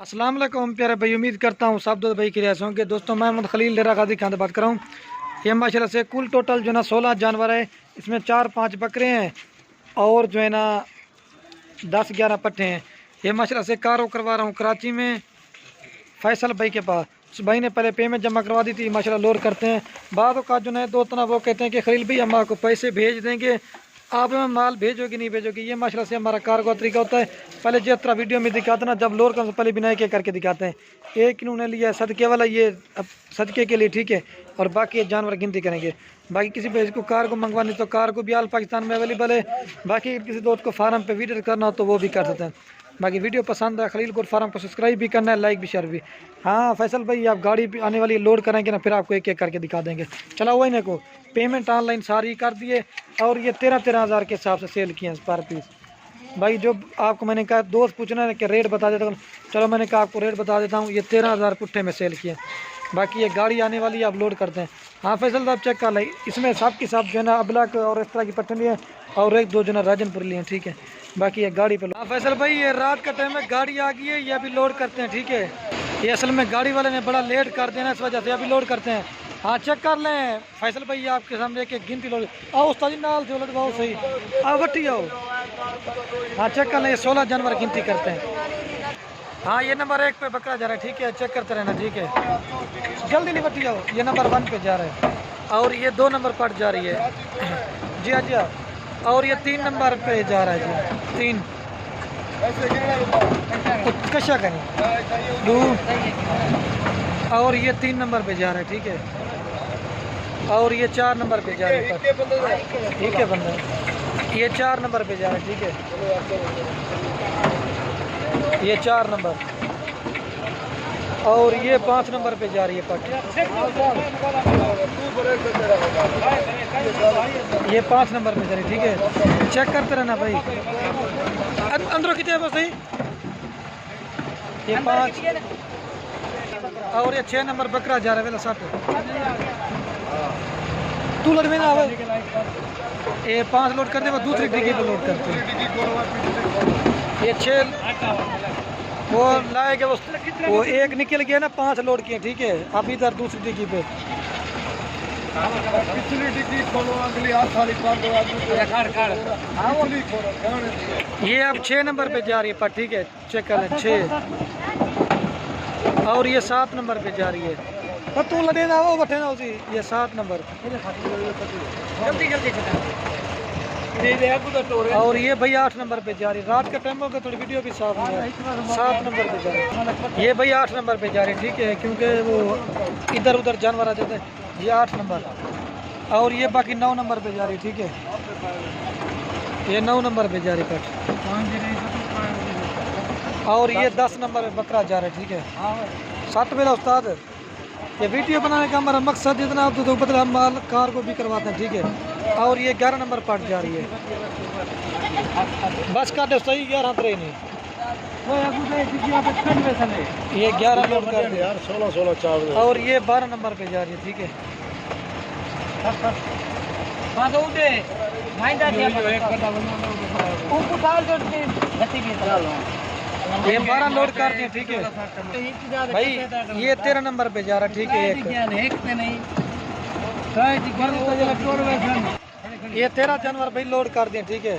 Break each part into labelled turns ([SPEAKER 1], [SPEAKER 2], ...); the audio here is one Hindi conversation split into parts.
[SPEAKER 1] अस्सलाम वालेकुम प्यारे भाई, उम्मीद करता हूँ सब दो भाई की रियासत होंगे। दोस्तों मैं मोहम्मद खलील डेरा गाजी खान बात कर रहा हूँ। ये माशाल्लाह से कुल टोटल जो है ना 16 जानवर है। इसमें 4-5 बकरे हैं और जो है ना 10-11 पट्टे हैं। ये माशाल्लाह से कारो करवा रहा हूँ कराची में फैसल भाई के पास। उस भाई ने पहले पेमेंट जमा करवा दी थी, माशाल्लाह लोड करते हैं। बाद का जो है दो तना वो कहते हैं कि खलील भाई हम आपको पैसे भेज देंगे, आप हमें माल भेजोगे नहीं भेजोगे। ये माशाल्लाह से हमारा कार का तरीका होता है। पहले जिस तरह वीडियो में दिखाते ना, जब लोड करने से पहले बिना एक करके दिखाते हैं। एक इन्होंने लिया सदके वाला, ये अब सदके के लिए ठीक है, और बाकी जानवर गिनती करेंगे। बाकी किसी पे इसको कार को मंगवानी तो कार को भी आल पाकिस्तान में अवेलेबल है। बाकी किसी दोस्त को फार्म पे विजिट करना हो तो वो भी कर सकते हैं। बाकी वीडियो पसंद है खलील गोट फार्म को सब्सक्राइब भी करना है, लाइक भी शेयर भी। हाँ फैसल भाई, आप गाड़ी आने वाली लोड करेंगे ना, फिर आपको एक एक करके दिखा देंगे। चला हुआ इन्हें को पेमेंट ऑनलाइन सारी कर दिए और ये 13-13 हज़ार के हिसाब से सेल किए हैं पर पीस। भाई जो आपको मैंने कहा दोस्त पूछना है कि रेट बता देता हूँ, चलो मैंने कहा आपको रेट बता देता हूँ। ये 13,000 पुट्ठे में सेल किए। बाकी ये गाड़ी आने वाली है, आप लोड करते हैं। हाँ फैसल साहब चेक कर लें, इसमें सब की सब जो है ना अबलक और इस तरह की पट्टे लिए और एक दो जो है राजनपुर लिए, ठीक है। बाकी ये गाड़ी पे। हाँ फैसल भाई, ये रात का टाइम है, गाड़ी आ गई है, ये अभी लोड करते हैं, ठीक है। ये असल में गाड़ी वाले ने बड़ा लेट कर देना, इस वजह से अभी लोड करते हैं। हाँ चेक कर लें फैसल भाई, आपके सामने एक गिनती लोड। आओ उस्ताद जी नाल से उलट बहुत सही, आओ बट्टी आओ। हाँ चेक कर लें, ये 16 जानवर गिनती करते हैं। हाँ ये नंबर 1 पे बकरा जा रहा है, ठीक है, चेक करते रहना, ठीक है। जल्दी नहीं बट्टी आओ। ये नंबर 1 पे जा रहा है और ये 2 नंबर पर जा रही है। जी हाँ जी हाँ, और ये 3 नंबर पे जा रहा है जी, 3 कशा करें और ये 3 नंबर पे जा रहा है, ठीक है। और ये 4 नंबर पे जा रहा है, ठीक है बंदा। ये 4 नंबर पे जा रहा है, ठीक है। ये 4 नंबर और ये 5 नंबर पे जा रही है पट। ये 5 नंबर पे जा रही है, ठीक है। चेक करते रहना भाई, अंदरों कितने बस सही। ये 5 और ये 6 नंबर बकरा जा रहा है, 60 तू लड़ में ना आवे। ये 5 लोड करते वो दूसरी डिग्गी पे लोड करते हैं। ये 6 वो लाएगा, वो एक निकल गया ना, 5 लोड किए, ठीक है। अब इधर दूसरी डिग्गी पे ये अब 6 नंबर पे जा रही है पर, ठीक है। चेक कर लें 6 और ये 7 नंबर पे जा रही है। पर तू लड़े ना वो बैठे ना उसी। ये 7 नंबर और ये भाई 8 नंबर पे जा रही है। रात का टाइम होगा, थोड़ी वीडियो भी साफ नहीं है। 7 नंबर पे जा रही है। ये भाई 8 नंबर पे जा रही है, ठीक है, क्योंकि वो इधर उधर जानवर आ जाते हैं। ये 8 नंबर और ये बाकी 9 नंबर पे जा रही है, ठीक है। ये 9 नंबर पे जा रही है और ये 10 नंबर पे बकरा जा रहा है, ठीक है। 7 मेरा उस्ताद, ये वीडियो बनाने का हमारा मकसद इतना तो बदला हम माल कार को भी करवाते हैं, ठीक है। और ये 11 नंबर पार्ट जा रही है। बस का सही 11 तरह नहीं, ये 11 लोड कर यार, 16 4 और ये 12 नंबर पे जा रही है, ठीक है। ये 12 लोड कर दिए, ठीक है भाई। ये 13 नंबर पे जा रहा है, ठीक है। ये 13 जानवर भाई लोड कर दिए, ठीक है।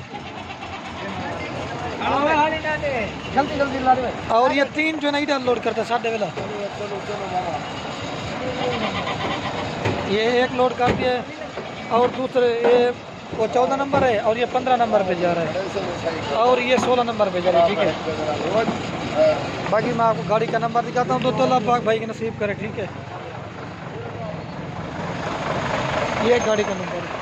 [SPEAKER 1] जल्दी जल्दी और ये 3 जो नहीं लोड करता 7 वेला, ये 1 लोड कर दिए और दूसरे ये वो 14 नंबर है और ये 15 नंबर पे जा रहा है और ये 16 नंबर पे जा रहा है, ठीक है। बाकी मैं आपको गाड़ी का नंबर दिखाता हूँ, तो अल्लाह पाक भाई के नसीब करे, ठीक है। ये गाड़ी का नंबर है।